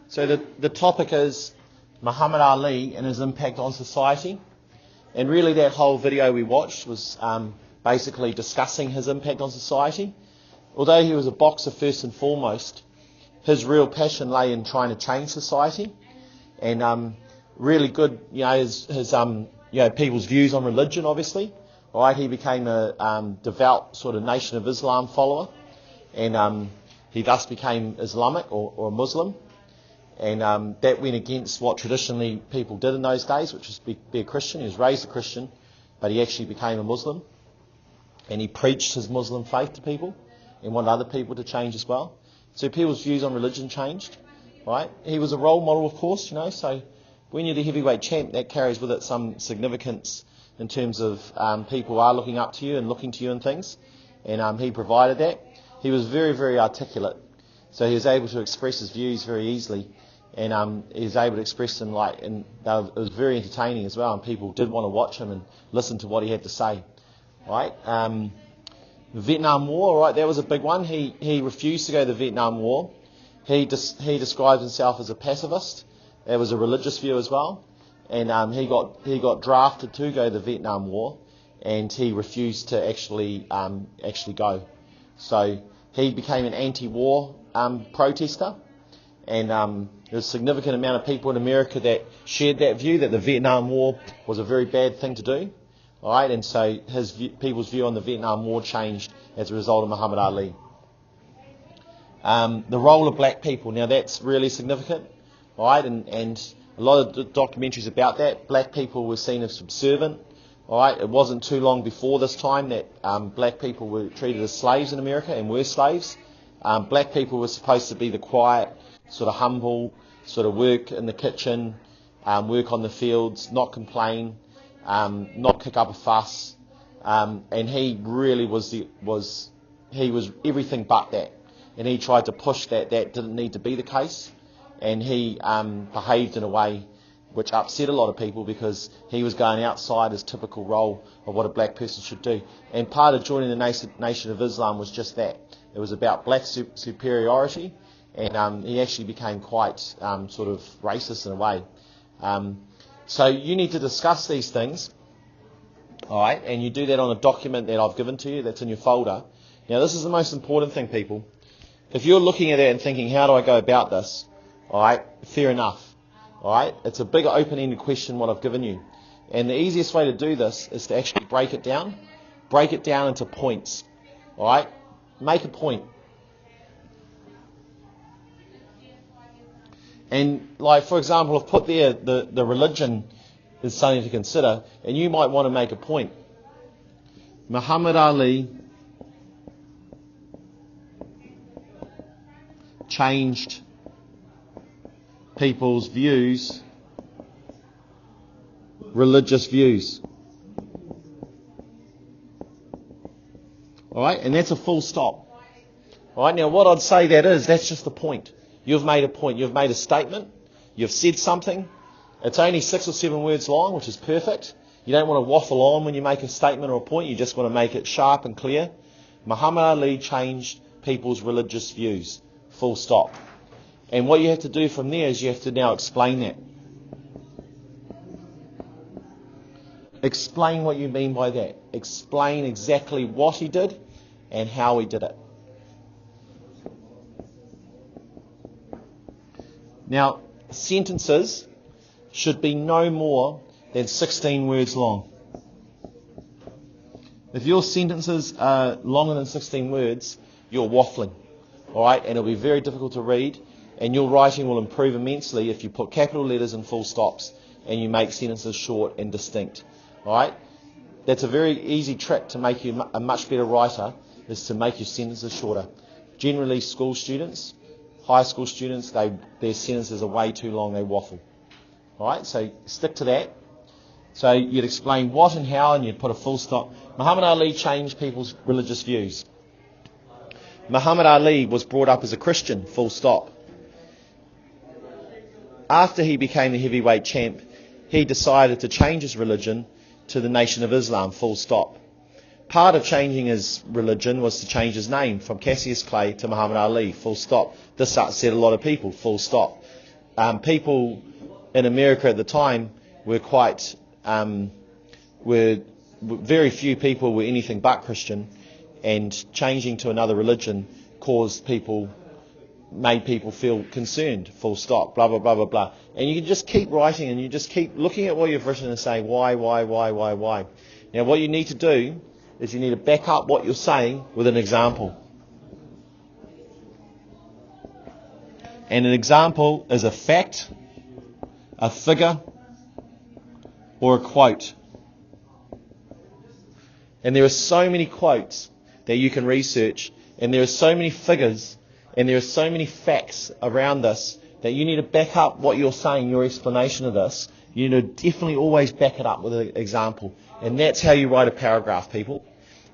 So the topic is Muhammad Ali and his impact on society. And really that whole video we watched was basically discussing his impact on society. Although he was a boxer first and foremost, his real passion lay in trying to change society. And really good, his people's views on religion, obviously. Right, he became a devout sort of Nation of Islam follower, and he thus became Islamic or a Muslim. And that went against what traditionally people did in those days, which was be a Christian. He was raised a Christian, but he actually became a Muslim. And he preached his Muslim faith to people and wanted other people to change as well. So people's views on religion changed, right? He was a role model, of course, so when you're the heavyweight champ, that carries with it some significance in terms of people are looking up to you and looking to you and things. And he provided that. He was very, very articulate. So he was able to express his views very easily. And he was able to express them and it was very entertaining as well. And people did want to watch him and listen to what he had to say. Right? The Vietnam War, right? That was a big one. He refused to go to the Vietnam War. He described himself as a pacifist. That was a religious view as well. And he got drafted to go to the Vietnam War, and he refused to actually go. So he became an anti-war protester, and there was a significant amount of people in America that shared that view that the Vietnam War was a very bad thing to do. All right, and so people's view on the Vietnam War changed as a result of Muhammad Ali. The role of black people, now that's really significant, all right, and a lot of the documentaries about that, black people were seen as subservient, all right. It wasn't too long before this time that black people were treated as slaves in America and were slaves. Black people were supposed to be the quiet, sort of humble, sort of work in the kitchen, work on the fields, not complain, not kick up a fuss, and he really was everything but that, and he tried to push that didn't need to be the case, and he behaved in a way which upset a lot of people because he was going outside his typical role of what a black person should do. And part of joining the Nation of Islam was just that. It was about black superiority, and he actually became quite sort of racist in a way. So you need to discuss these things, all right, and you do that on a document that I've given to you that's in your folder. Now this is the most important thing, people. If you're looking at it and thinking, how do I go about this? All right, fair enough. All right, it's a big open-ended question what I've given you. And the easiest way to do this is to actually break it down into points. All right, make a point. And like, for example, I've put there the religion is something to consider, and you might want to make a point. Muhammad Ali changed people's views, religious views. All right, and that's a full stop. All right, now what I'd say that's just the point. You've made a point. You've made a statement. You've said something. It's only 6 or 7 words long, which is perfect. You don't want to waffle on when you make a statement or a point. You just want to make it sharp and clear. Muhammad Ali changed people's religious views. Full stop. And what you have to do from there is you have to now explain that. Explain what you mean by that. Explain exactly what he did and how he did it. Now, sentences should be no more than 16 words long. If your sentences are longer than 16 words, you're waffling. All right, and it'll be very difficult to read, and your writing will improve immensely if you put capital letters and full stops and you make sentences short and distinct. All right, that's a very easy trick to make you a much better writer, is to make your sentences shorter. Generally, school students, high school students, their sentences are way too long, they waffle. All right, so stick to that. So you'd explain what and how, and you'd put a full stop. Muhammad Ali changed people's religious views. Muhammad Ali was brought up as a Christian, full stop. After he became the heavyweight champ, he decided to change his religion to the Nation of Islam, full stop. Part of changing his religion was to change his name from Cassius Clay to Muhammad Ali, full stop. This upset a lot of people, full stop. people in America at the time were quite, very few people were anything but Christian, and changing to another religion made people feel concerned, full stop, blah, blah, blah, blah, blah. And you can just keep writing and you just keep looking at what you've written and saying, why? Now what you need to do is you need to back up what you're saying with an example. And an example is a fact, a figure, or a quote. And there are so many quotes that you can research, and there are so many figures, and there are so many facts around this that you need to back up what you're saying, your explanation of this. You need to definitely always back it up with an example. And that's how you write a paragraph, people.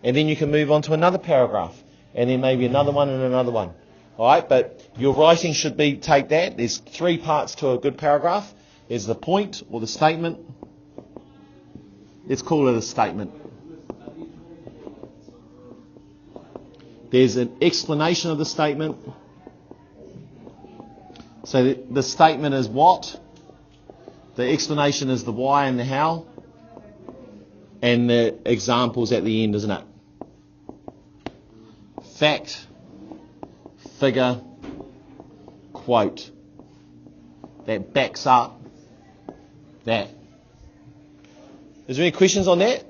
And then you can move on to another paragraph, and then maybe another one and another one. All right, but your writing should take that. There's 3 parts to a good paragraph. There's the point or the statement. Let's call it a statement. There's an explanation of the statement. So the statement is what? The explanation is the why and the how. And the examples at the end, isn't it? Fact, figure, quote. That backs up that. Is there any questions on that?